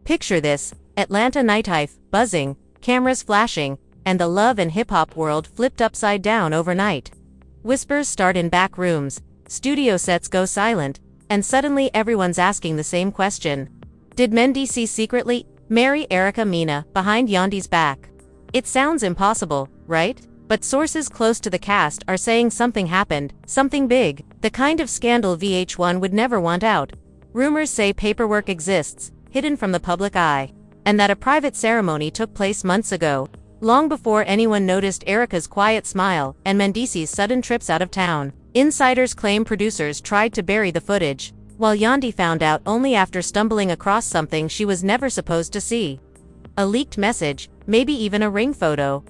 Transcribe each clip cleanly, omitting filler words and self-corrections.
Picture this: Atlanta nightlife, buzzing, cameras flashing, and the love and hip-hop world flipped upside down overnight. Whispers start in back rooms, studio sets go silent, and suddenly everyone's asking the same question. Did Mendeecees secretly marry Erica Mena behind Yandy's back? It sounds impossible, right? But sources close to the cast are saying something happened, something big, the kind of scandal VH1 would never want out. Rumors say paperwork exists, hidden from the public eye, and that a private ceremony took place months ago, long before anyone noticed Erica's quiet smile and Mendeecees' sudden trips out of town. Insiders claim producers tried to bury the footage, while Yandy found out only after stumbling across something she was never supposed to see. A leaked message, maybe even a ring photo.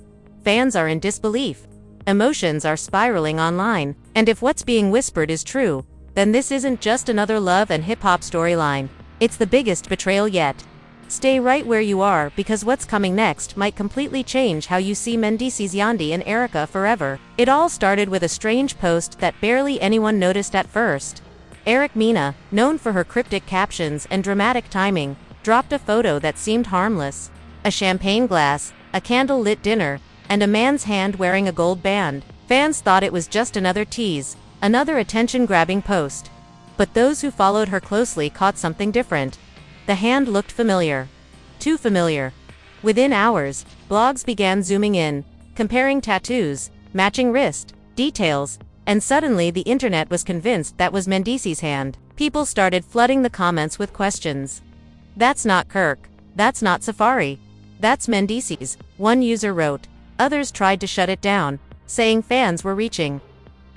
Fans are in disbelief. Emotions are spiraling online, and if what's being whispered is true, then this isn't just another love and hip-hop storyline. It's the biggest betrayal yet. Stay right where you are, because what's coming next might completely change how you see Mendeecees, Yandy, and Erica forever. It all started with a strange post that barely anyone noticed at first. Erica Mena, known for her cryptic captions and dramatic timing, dropped a photo that seemed harmless. A champagne glass, a candle-lit dinner, and a man's hand wearing a gold band. Fans thought it was just another tease, another attention-grabbing post. But those who followed her closely caught something different. The hand looked familiar. Too familiar. Within hours, blogs began zooming in, comparing tattoos, matching wrist details, and suddenly the internet was convinced that was Mendeecees' hand. People started flooding the comments with questions. "That's not Kirk. That's not Safari. That's Mendeecees," one user wrote. Others tried to shut it down, saying fans were reaching.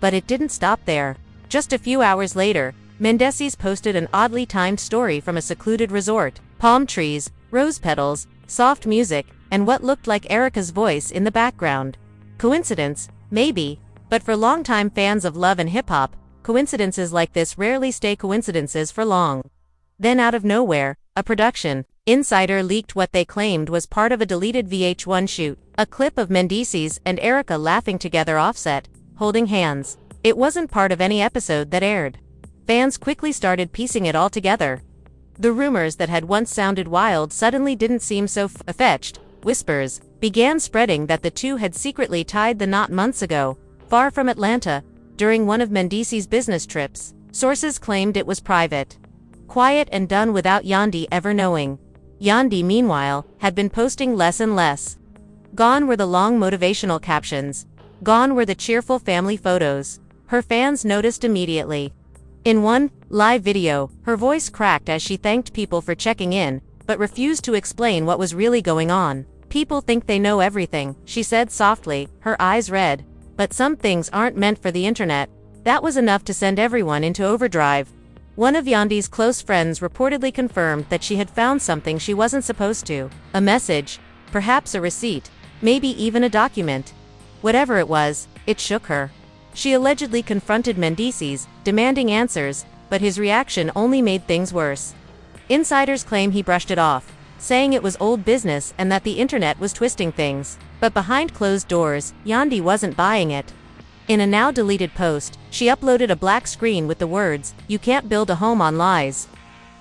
But it didn't stop there. Just a few hours later, Mendeecees posted an oddly timed story from a secluded resort. Palm trees, rose petals, soft music, and what looked like Erica's voice in the background. Coincidence? Maybe. But for longtime fans of love and hip-hop, coincidences like this rarely stay coincidences for long. Then out of nowhere, a production insider leaked what they claimed was part of a deleted VH1 shoot. A clip of Mendeecees and Erica laughing together offset, holding hands. It wasn't part of any episode that aired. Fans quickly started piecing it all together. The rumors that had once sounded wild suddenly didn't seem so far-fetched. Whispers began spreading that the two had secretly tied the knot months ago, far from Atlanta, during one of Mendeecees' business trips. Sources claimed it was private, quiet, and done without Yandy ever knowing. Yandy, meanwhile, had been posting less and less. Gone were the long motivational captions. Gone were the cheerful family photos. Her fans noticed immediately. In one live video, her voice cracked as she thanked people for checking in, but refused to explain what was really going on. "People think they know everything," she said softly, her eyes red. "But some things aren't meant for the internet." That was enough to send everyone into overdrive. One of Yandy's close friends reportedly confirmed that she had found something she wasn't supposed to. A message, perhaps a receipt, maybe even a document. Whatever it was, it shook her. She allegedly confronted Mendeecees, demanding answers, but his reaction only made things worse. Insiders claim he brushed it off, saying it was old business and that the internet was twisting things. But behind closed doors, Yandy wasn't buying it. In a now-deleted post, she uploaded a black screen with the words, "You can't build a home on lies."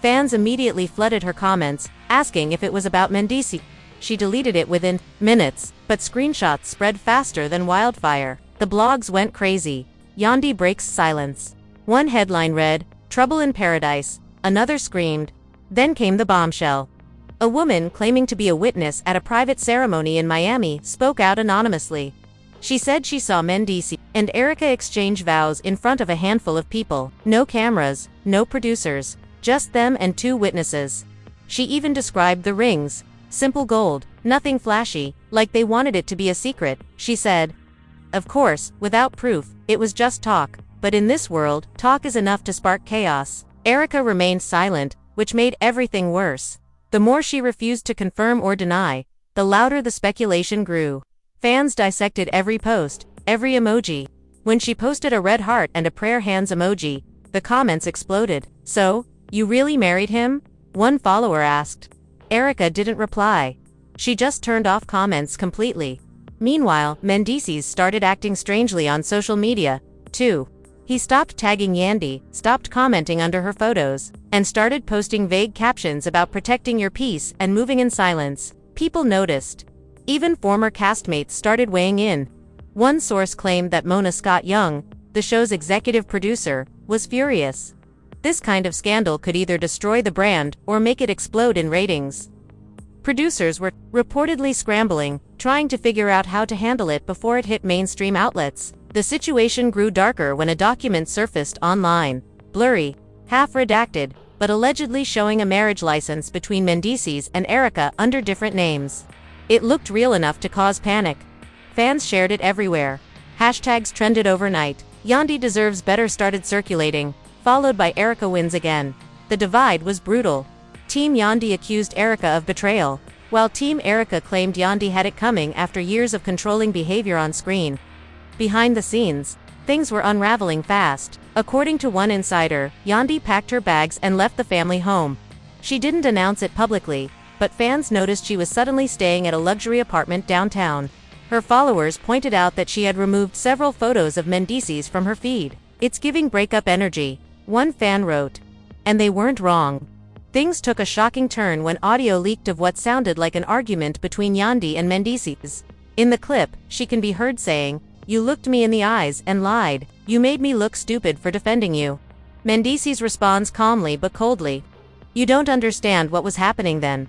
Fans immediately flooded her comments, asking if it was about Mendeecees. She deleted it within minutes, but screenshots spread faster than wildfire. The blogs went crazy. Yandy breaks silence. One headline read, "Trouble in Paradise." Another screamed. Then came the bombshell. A woman claiming to be a witness at a private ceremony in Miami spoke out anonymously. She said she saw Mendeecees and Erica exchange vows in front of a handful of people. No cameras, no producers, just them and two witnesses. She even described the rings. Simple gold, nothing flashy, like they wanted it to be a secret, she said. Of course, without proof, it was just talk. But in this world, talk is enough to spark chaos. Erica remained silent, which made everything worse. The more she refused to confirm or deny, the louder the speculation grew. Fans dissected every post, every emoji. When she posted a red heart and a prayer hands emoji, the comments exploded. "So, you really married him?" one follower asked. Erica didn't reply. She just turned off comments completely. Meanwhile, Mendeecees started acting strangely on social media, too. He stopped tagging Yandy, stopped commenting under her photos, and started posting vague captions about protecting your peace and moving in silence. People noticed. Even former castmates started weighing in. One source claimed that Mona Scott-Young, the show's executive producer, was furious. This kind of scandal could either destroy the brand or make it explode in ratings. Producers were reportedly scrambling, trying to figure out how to handle it before it hit mainstream outlets. The situation grew darker when a document surfaced online, blurry, half-redacted, but allegedly showing a marriage license between Mendeecees and Erica under different names. It looked real enough to cause panic. Fans shared it everywhere. Hashtags trended overnight. Yandy deserves better started circulating, followed by Erica wins again. The divide was brutal. Team Yandy accused Erica of betrayal, while Team Erica claimed Yandy had it coming after years of controlling behavior on screen. Behind the scenes, things were unraveling fast. According to one insider, Yandy packed her bags and left the family home. She didn't announce it publicly, but fans noticed she was suddenly staying at a luxury apartment downtown. Her followers pointed out that she had removed several photos of Mendeecees from her feed. "It's giving breakup energy," one fan wrote. And they weren't wrong. Things took a shocking turn when audio leaked of what sounded like an argument between Yandy and Mendeecees. In the clip, she can be heard saying, "You looked me in the eyes and lied. You made me look stupid for defending you." Mendeecees responds calmly but coldly. "You don't understand what was happening then.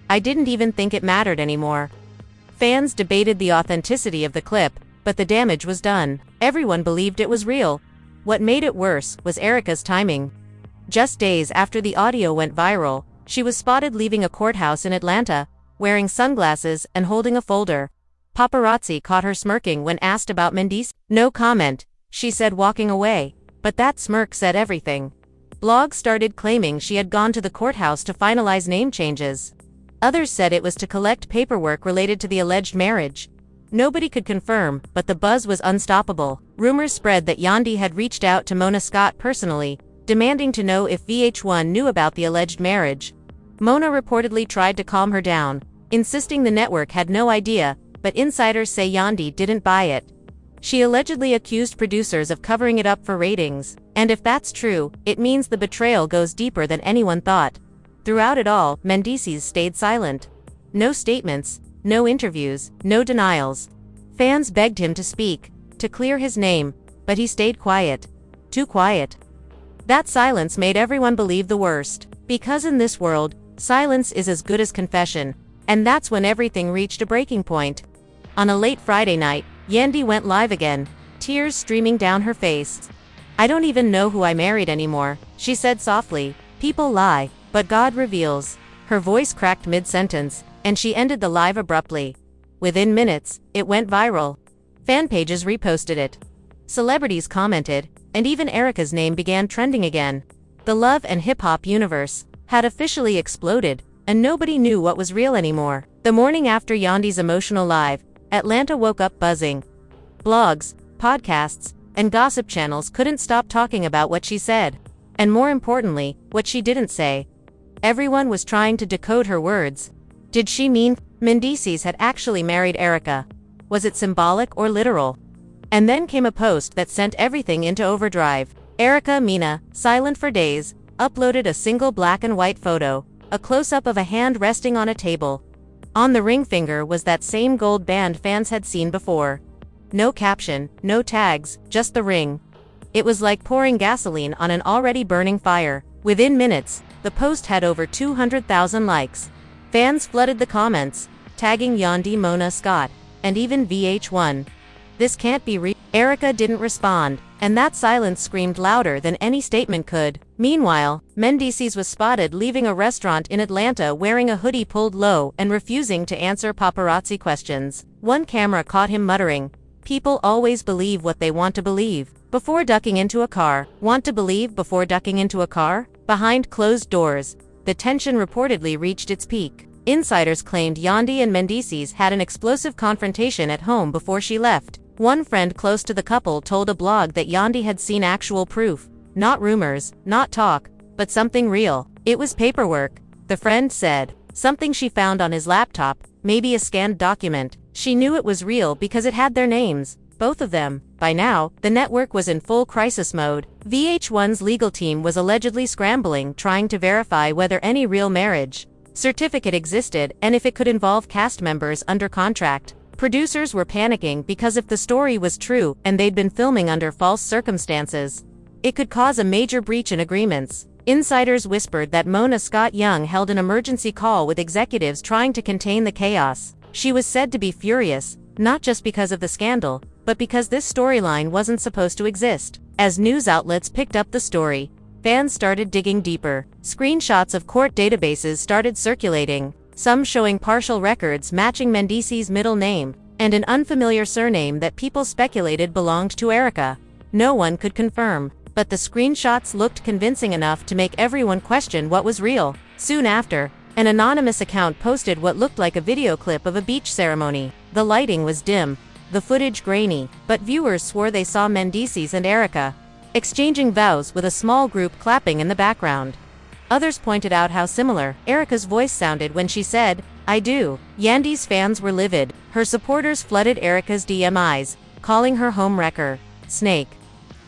I didn't even think it mattered anymore." Fans debated the authenticity of the clip, but the damage was done. Everyone believed it was real. What made it worse was Erica's timing. Just days after the audio went viral, she was spotted leaving a courthouse in Atlanta, wearing sunglasses and holding a folder. Paparazzi caught her smirking when asked about Mendeecees. "No comment," she said, walking away. But that smirk said everything. Blogs started claiming she had gone to the courthouse to finalize name changes. Others said it was to collect paperwork related to the alleged marriage. Nobody could confirm, but the buzz was unstoppable. Rumors spread that Yandy had reached out to Mona Scott personally, demanding to know if VH1 knew about the alleged marriage. Mona reportedly tried to calm her down, insisting the network had no idea, but insiders say Yandy didn't buy it. She allegedly accused producers of covering it up for ratings, and if that's true, it means the betrayal goes deeper than anyone thought. Throughout it all, Mendeecees stayed silent. No statements, no interviews, no denials. Fans begged him to speak, to clear his name, but he stayed quiet. Too quiet. That silence made everyone believe the worst. Because in this world, silence is as good as confession, and that's when everything reached a breaking point. On a late Friday night, Yandy went live again, tears streaming down her face. "I don't even know who I married anymore," she said softly. "People lie, but God reveals." Her voice cracked mid-sentence, and she ended the live abruptly. Within minutes, it went viral. Fan pages reposted it. Celebrities commented, and even Erica's name began trending again. The love and hip-hop universe had officially exploded, and nobody knew what was real anymore. The morning after Yandy's emotional live, Atlanta woke up buzzing. Blogs, podcasts, and gossip channels couldn't stop talking about what she said. And more importantly, what she didn't say. Everyone was trying to decode her words. Did she mean Mendeecees had actually married Erica? Was it symbolic or literal? And then came a post that sent everything into overdrive. Erica Mena, silent for days, uploaded a single black and white photo, a close-up of a hand resting on a table. On the ring finger was that same gold band fans had seen before. No caption, no tags, just the ring. It was like pouring gasoline on an already burning fire. Within minutes, the post had over 200,000 likes. Fans flooded the comments, tagging Yandy, Mona Scott, and even VH1. "This can't be real." Erica didn't respond, and that silence screamed louder than any statement could. Meanwhile, Mendeecees was spotted leaving a restaurant in Atlanta wearing a hoodie pulled low and refusing to answer paparazzi questions. One camera caught him muttering, "People always believe what they want to believe." Before ducking into a car. Want to believe before ducking into a car? Behind closed doors, the tension reportedly reached its peak. Insiders claimed Yandy and Mendeecees had an explosive confrontation at home before she left. One friend close to the couple told a blog that Yandy had seen actual proof. Not rumors, not talk, but something real. It was paperwork, the friend said. Something she found on his laptop, maybe a scanned document. She knew it was real because it had their names, both of them. By now, the network was in full crisis mode. VH1's legal team was allegedly scrambling, trying to verify whether any real marriage certificate existed and if it could involve cast members under contract. Producers were panicking because if the story was true and they'd been filming under false circumstances, it could cause a major breach in agreements. Insiders whispered that Mona Scott-Young held an emergency call with executives trying to contain the chaos. She was said to be furious, not just because of the scandal, but because this storyline wasn't supposed to exist. As news outlets picked up the story, fans started digging deeper. Screenshots of court databases started circulating, some showing partial records matching Mendeecees' middle name, and an unfamiliar surname that people speculated belonged to Erica. No one could confirm, but the screenshots looked convincing enough to make everyone question what was real. Soon after, an anonymous account posted what looked like a video clip of a beach ceremony. The lighting was dim, the footage grainy, but viewers swore they saw Mendeecees and Erica exchanging vows with a small group clapping in the background. Others pointed out how similar Erica's voice sounded when she said, "I do." Yandy's fans were livid. Her supporters flooded Erica's DMs, calling her homewrecker, snake,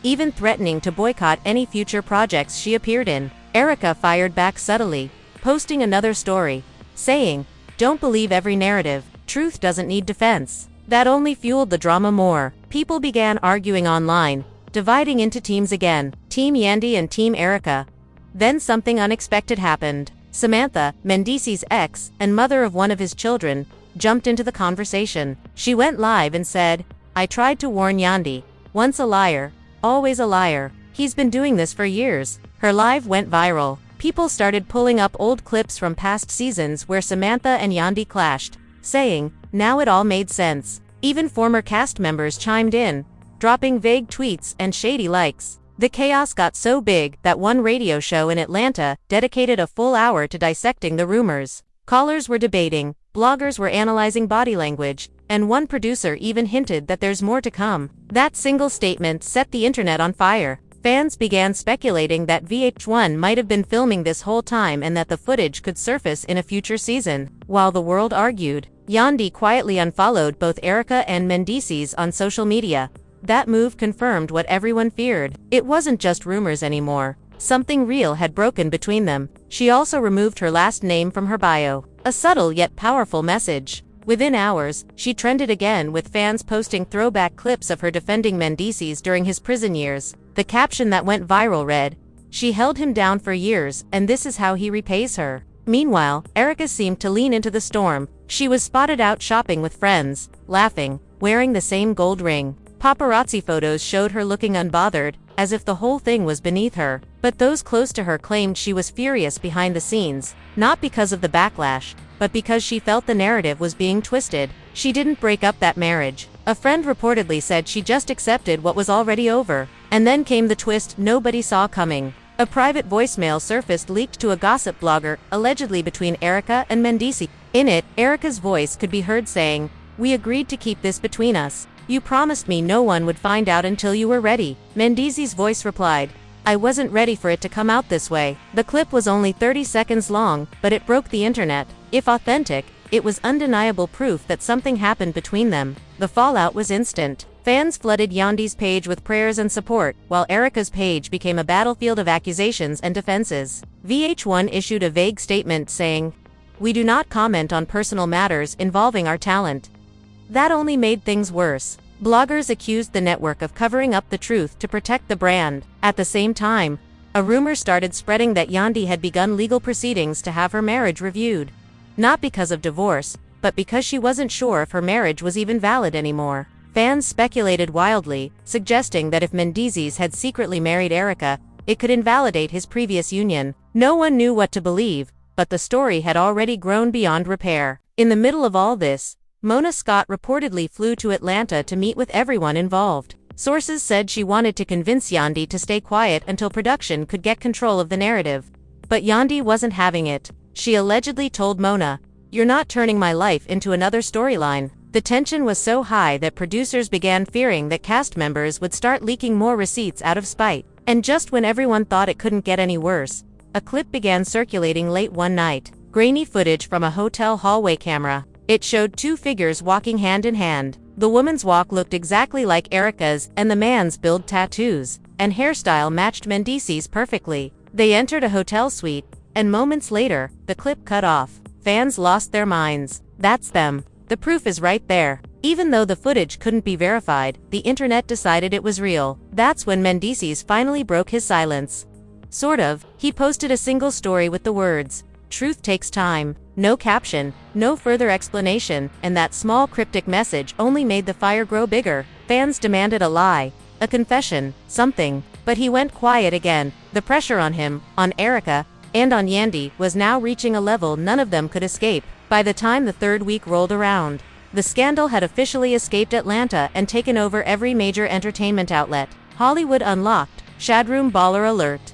even threatening to boycott any future projects she appeared in. Erica fired back subtly, posting another story, saying, "Don't believe every narrative, truth doesn't need defense." That only fueled the drama more. People began arguing online, dividing into teams again, Team Yandy and Team Erica. Then something unexpected happened. Samantha, Mendeecees' ex, and mother of one of his children, jumped into the conversation. She went live and said, "I tried to warn Yandy. Once a liar, always a liar. He's been doing this for years." Her live went viral. People started pulling up old clips from past seasons where Samantha and Yandy clashed, saying, now it all made sense. Even former cast members chimed in, dropping vague tweets and shady likes. The chaos got so big that one radio show in Atlanta dedicated a full hour to dissecting the rumors. Callers were debating, bloggers were analyzing body language, and one producer even hinted that there's more to come. That single statement set the internet on fire. Fans began speculating that VH1 might have been filming this whole time and that the footage could surface in a future season. While the world argued, Yandy quietly unfollowed both Erica and Mendeecees on social media. That move confirmed what everyone feared. It wasn't just rumors anymore. Something real had broken between them. She also removed her last name from her bio. A subtle yet powerful message. Within hours, she trended again with fans posting throwback clips of her defending Mendeecees during his prison years. The caption that went viral read, "She held him down for years, and this is how he repays her." Meanwhile, Erica seemed to lean into the storm. She was spotted out shopping with friends, laughing, wearing the same gold ring. Paparazzi photos showed her looking unbothered, as if the whole thing was beneath her. But those close to her claimed she was furious behind the scenes, not because of the backlash, but because she felt the narrative was being twisted. She didn't break up that marriage. A friend reportedly said she just accepted what was already over. And then came the twist nobody saw coming. A private voicemail surfaced leaked to a gossip blogger, allegedly between Erica and Mendeecees. In it, Erica's voice could be heard saying, "We agreed to keep this between us. You promised me no one would find out until you were ready." Mendeecees' voice replied, "I wasn't ready for it to come out this way." The clip was only 30 seconds long, but it broke the internet. If authentic, it was undeniable proof that something happened between them. The fallout was instant. Fans flooded Yandy's page with prayers and support, while Erica's page became a battlefield of accusations and defenses. VH1 issued a vague statement saying, "We do not comment on personal matters involving our talent." That only made things worse. Bloggers accused the network of covering up the truth to protect the brand. At the same time, a rumor started spreading that Yandy had begun legal proceedings to have her marriage reviewed. Not because of divorce, but because she wasn't sure if her marriage was even valid anymore. Fans speculated wildly, suggesting that if Mendeecees had secretly married Erica, it could invalidate his previous union. No one knew what to believe, but the story had already grown beyond repair. In the middle of all this, Mona Scott reportedly flew to Atlanta to meet with everyone involved. Sources said she wanted to convince Yandy to stay quiet until production could get control of the narrative. But Yandy wasn't having it. She allegedly told Mona, "You're not turning my life into another storyline." The tension was so high that producers began fearing that cast members would start leaking more receipts out of spite. And just when everyone thought it couldn't get any worse, a clip began circulating late one night. Grainy footage from a hotel hallway camera. It showed two figures walking hand in hand. The woman's walk looked exactly like Erica's, and the man's build, tattoos, and hairstyle matched Mendeecees perfectly. They entered a hotel suite, and moments later, the clip cut off. Fans lost their minds. That's them. The proof is right there. Even though the footage couldn't be verified, the internet decided it was real. That's when Mendeecees finally broke his silence. Sort of. He posted a single story with the words, "Truth takes time." No caption, no further explanation, and that small cryptic message only made the fire grow bigger. Fans demanded a lie, a confession, something. But he went quiet again. The pressure on him, on Erica, and on Yandy was now reaching a level none of them could escape. By the time the third week rolled around, the scandal had officially escaped Atlanta and taken over every major entertainment outlet. Hollywood Unlocked, Shadroom Baller Alert.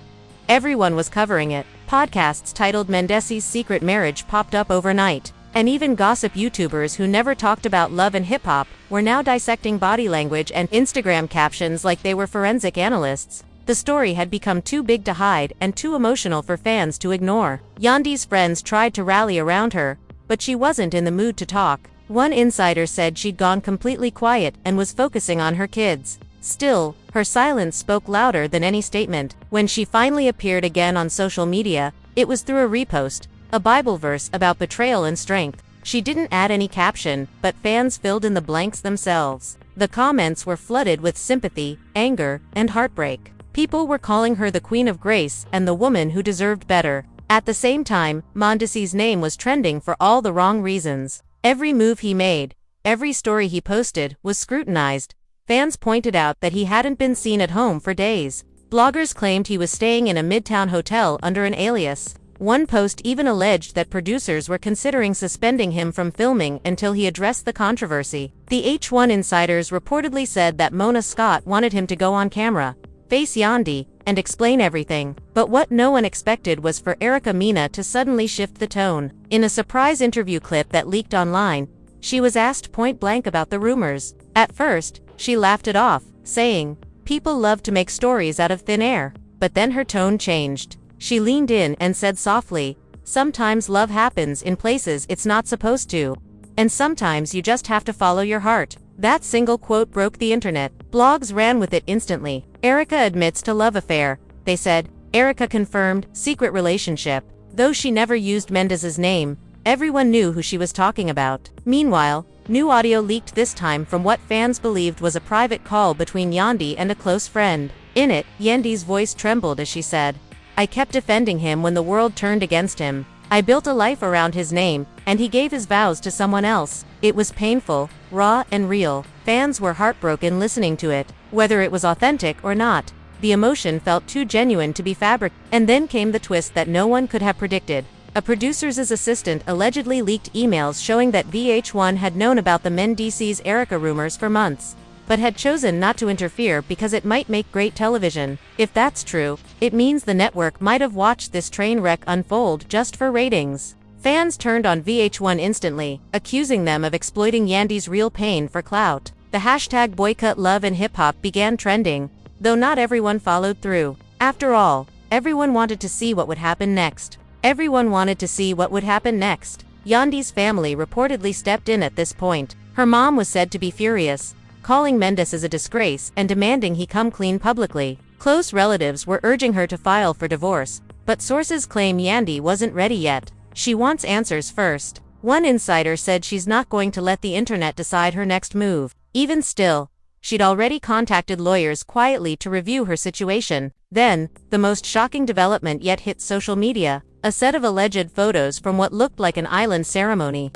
Everyone was covering it. Podcasts titled Mendeecees' Secret Marriage popped up overnight, and even gossip YouTubers who never talked about love and hip-hop were now dissecting body language and Instagram captions like they were forensic analysts. The story had become too big to hide and too emotional for fans to ignore. Yandy's friends tried to rally around her, but she wasn't in the mood to talk. One insider said she'd gone completely quiet and was focusing on her kids. Still, her silence spoke louder than any statement. When she finally appeared again on social media, it was through a repost, a Bible verse about betrayal and strength. She didn't add any caption, but fans filled in the blanks themselves. The comments were flooded with sympathy, anger, and heartbreak. People were calling her the Queen of Grace and the woman who deserved better. At the same time, Mendeecees' name was trending for all the wrong reasons. Every move he made, every story he posted, was scrutinized. Fans pointed out that he hadn't been seen at home for days. Bloggers claimed he was staying in a midtown hotel under an alias. One post even alleged that producers were considering suspending him from filming until he addressed the controversy. The H1 insiders reportedly said that Mona Scott wanted him to go on camera, face Yandy, and explain everything. But what no one expected was for Erica Mena to suddenly shift the tone. In a surprise interview clip that leaked online, she was asked point-blank about the rumors. At first, she laughed it off, saying, "People love to make stories out of thin air." But then her tone changed. She leaned in and said softly, "Sometimes love happens in places it's not supposed to. And sometimes you just have to follow your heart." That single quote broke the internet. Blogs ran with it instantly. Erica admits to love affair, they said. Erica confirmed, secret relationship. Though she never used Mendeecees' name, everyone knew who she was talking about. Meanwhile, new audio leaked this time from what fans believed was a private call between Yandy and a close friend. In it, Yandy's voice trembled as she said, "I kept defending him when the world turned against him. I built a life around his name, and he gave his vows to someone else. It was painful, raw, and real." Fans were heartbroken listening to it. Whether it was authentic or not, the emotion felt too genuine to be fabricated. And then came the twist that no one could have predicted. A producer's assistant allegedly leaked emails showing that VH1 had known about the Mendeecees Erica rumors for months, but had chosen not to interfere because it might make great television. If that's true, it means the network might have watched this train wreck unfold just for ratings. Fans turned on VH1 instantly, accusing them of exploiting Yandy's real pain for clout. The hashtag boycott love and hip-hop began trending, though not everyone followed through. After all, everyone wanted to see what would happen next. Everyone wanted to see what would happen next. Yandy's family reportedly stepped in at this point. Her mom was said to be furious, calling Mendeecees a disgrace and demanding he come clean publicly. Close relatives were urging her to file for divorce, but sources claim Yandy wasn't ready yet. She wants answers first. One insider said she's not going to let the internet decide her next move. Even still, she'd already contacted lawyers quietly to review her situation. Then, the most shocking development yet hit social media: a set of alleged photos from what looked like an island ceremony.